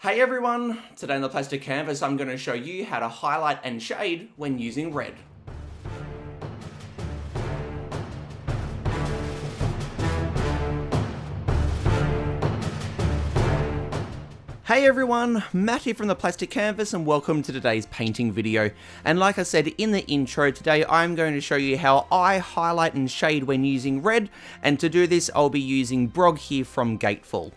Hey everyone! Today on the plastic canvas I'm going to show you how to highlight and shade when using red. Hey everyone, Matt here from the Plastic Canvas and welcome to today's painting video. And like I said in the intro, today I'm going to show you how I highlight and shade when using red, and to do this I'll be using Brog here from Gatefall.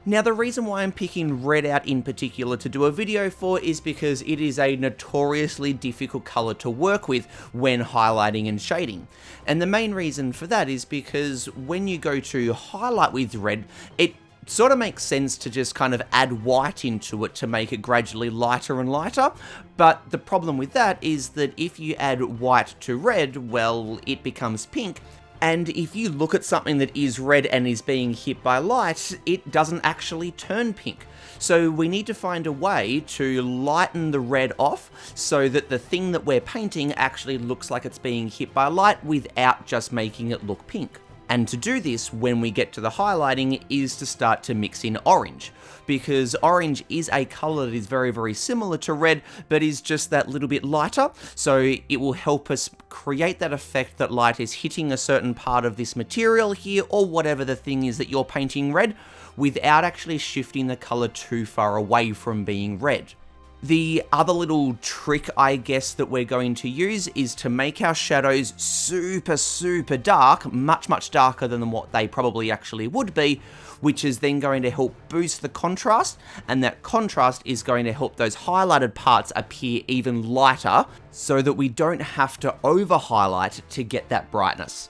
Now the reason why I'm picking red out in particular to do a video for is because it is a notoriously difficult colour to work with when highlighting and shading. And the main reason for that is because when you go to highlight with red, it sort of makes sense to just kind of add white into it to make it gradually lighter and lighter. But the problem with that is that if you add white to red, well, it becomes pink. And if you look at something that is red and is being hit by light, it doesn't actually turn pink. So we need to find a way to lighten the red off so that the thing that we're painting actually looks like it's being hit by light without just making it look pink. And to do this, when we get to the highlighting, is to start to mix in orange, because orange is a colour that is very, very similar to red, but is just that little bit lighter, so it will help us create that effect that light is hitting a certain part of this material here, or whatever the thing is that you're painting red, without actually shifting the colour too far away from being red. The other little trick, I guess, that we're going to use is to make our shadows super, super dark, much darker than what they probably actually would be, which is then going to help boost the contrast, and that contrast is going to help those highlighted parts appear even lighter so that we don't have to over-highlight to get that brightness.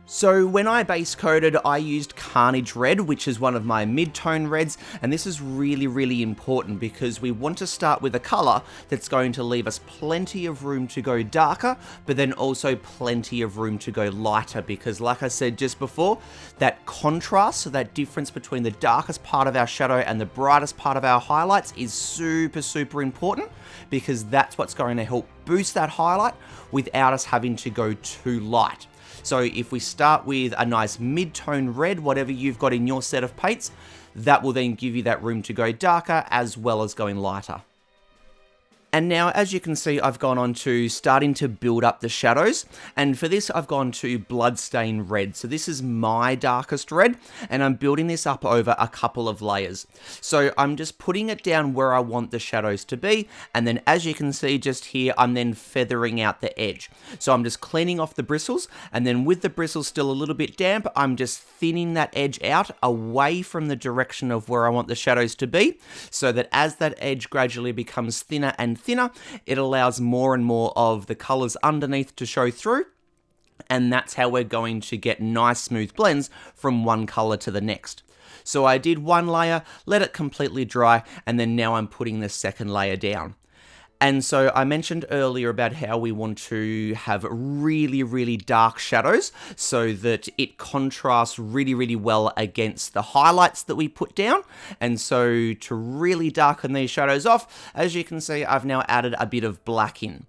So when I base coated, I used Carnage Red, which is one of my mid-tone reds, and this is really important because we want to start with a colour that's going to leave us plenty of room to go darker, but then also plenty of room to go lighter, because like I said just before, that contrast, so that difference between the darkest part of our shadow and the brightest part of our highlights is super important, because that's what's going to help boost that highlight without us having to go too light. So if we start with a nice mid-tone red, whatever you've got in your set of paints, that will then give you that room to go darker as well as going lighter. And now, as you can see, I've gone on to starting to build up the shadows, and for this I've gone to Bloodstain Red. So this is my darkest red, and I'm building this up over a couple of layers. So I'm just putting it down where I want the shadows to be, and then as you can see just here, I'm then feathering out the edge. So I'm just cleaning off the bristles, and then with the bristles still a little bit damp, I'm just thinning that edge out away from the direction of where I want the shadows to be, so that as that edge gradually becomes thinner and thinner, it allows more and more of the colours underneath to show through, and that's how we're going to get nice smooth blends from one colour to the next. So I did one layer, let it completely dry, and then now I'm putting the second layer down. And so I mentioned earlier about how we want to have really dark shadows so that it contrasts really well against the highlights that we put down. And so to really darken these shadows off, as you can see, I've now added a bit of black in.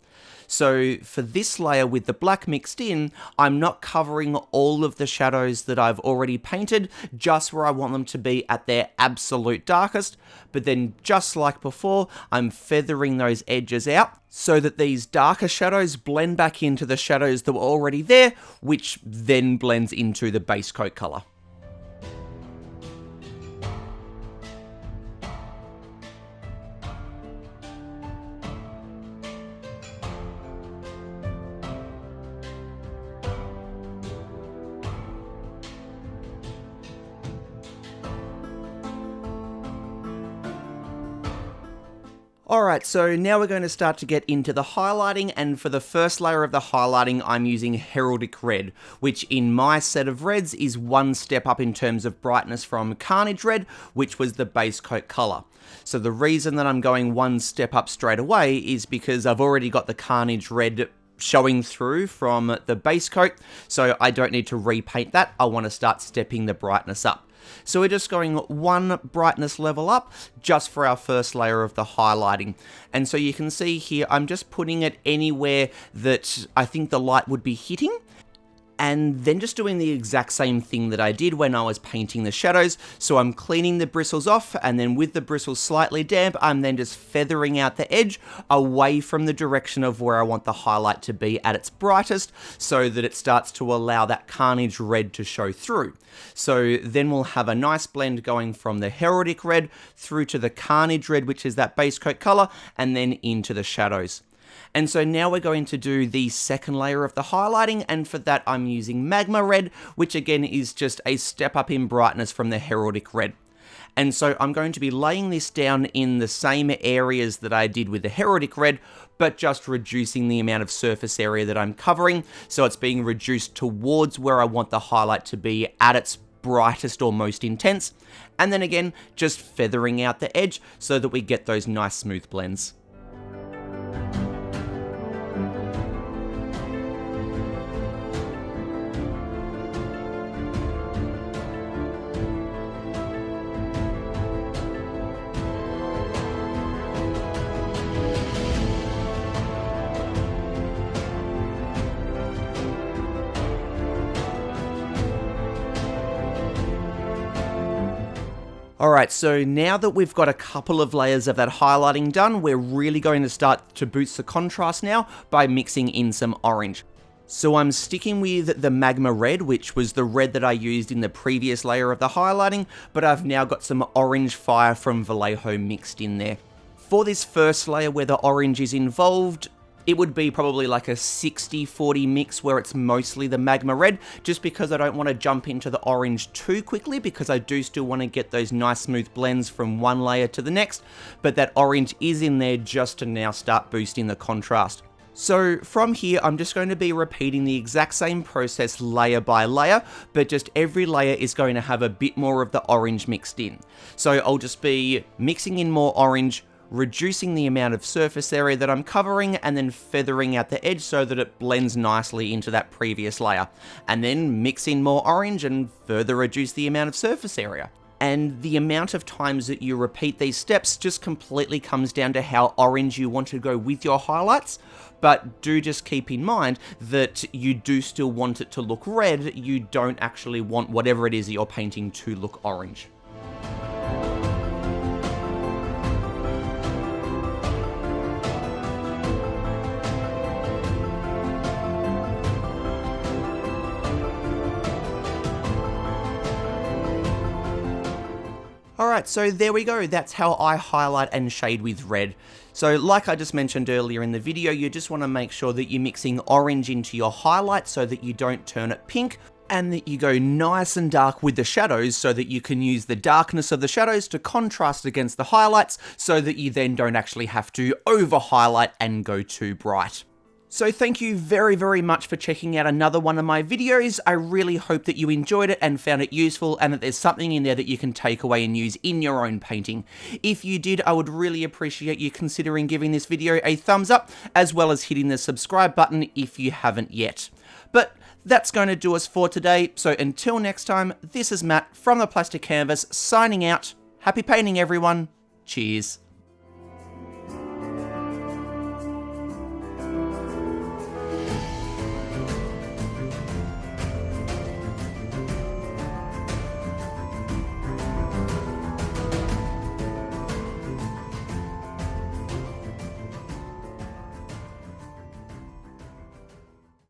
So for this layer with the black mixed in, I'm not covering all of the shadows that I've already painted, just where I want them to be at their absolute darkest, but then just like before, I'm feathering those edges out so that these darker shadows blend back into the shadows that were already there, which then blends into the base coat colour. Alright, so now we're going to start to get into the highlighting, and for the first layer of the highlighting I'm using Heraldic Red, which in my set of reds is one step up in terms of brightness from Carnage Red, which was the base coat colour. So the reason that I'm going one step up straight away is because I've already got the Carnage Red showing through from the base coat, so I don't need to repaint that. I want to start stepping the brightness up. So we're just going one brightness level up just for our first layer of the highlighting. And so you can see here, I'm just putting it anywhere that I think the light would be hitting. And then just doing the exact same thing that I did when I was painting the shadows. So I'm cleaning the bristles off, and then with the bristles slightly damp, I'm then just feathering out the edge away from the direction of where I want the highlight to be at its brightest, so that it starts to allow that Carnage red to show through. So then we'll have a nice blend going from the Heraldic red through to the Carnage red, which is that base coat color, and then into the shadows. And so now we're going to do the second layer of the highlighting, and for that I'm using Magma Red, which again is just a step up in brightness from the Heraldic Red. And so I'm going to be laying this down in the same areas that I did with the Heraldic Red, but just reducing the amount of surface area that I'm covering, so it's being reduced towards where I want the highlight to be at its brightest or most intense, and then again just feathering out the edge so that we get those nice smooth blends. Alright, so now that we've got a couple of layers of that highlighting done, we're really going to start to boost the contrast now by mixing in some orange. So I'm sticking with the Magma Red, which was the red that I used in the previous layer of the highlighting, but I've now got some Orange Fire from Vallejo mixed in there. For this first layer where the orange is involved, it would be probably like a 60-40 mix where it's mostly the Magma Red, just because I don't want to jump into the orange too quickly, because I do still want to get those nice smooth blends from one layer to the next, but that orange is in there just to now start boosting the contrast. So from here, I'm just going to be repeating the exact same process layer by layer, but just every layer is going to have a bit more of the orange mixed in. So I'll just be mixing in more orange, reducing the amount of surface area that I'm covering, and then feathering out the edge so that it blends nicely into that previous layer. And then mix in more orange and further reduce the amount of surface area. And the amount of times that you repeat these steps just completely comes down to how orange you want to go with your highlights. But do just keep in mind that you do still want it to look red, you don't actually want whatever it is that you're painting to look orange. Alright, so there we go, that's how I highlight and shade with red. So like I just mentioned earlier in the video, you just want to make sure that you're mixing orange into your highlight so that you don't turn it pink, and that you go nice and dark with the shadows so that you can use the darkness of the shadows to contrast against the highlights, so that you then don't actually have to over-highlight and go too bright. So thank you very much for checking out another one of my videos. I really hope that you enjoyed it and found it useful, and that there's something in there that you can take away and use in your own painting. If you did, I would really appreciate you considering giving this video a thumbs up, as well as hitting the subscribe button if you haven't yet. But that's going to do us for today, so until next time, this is Matt from the Plastic Canvas signing out. Happy painting everyone, cheers.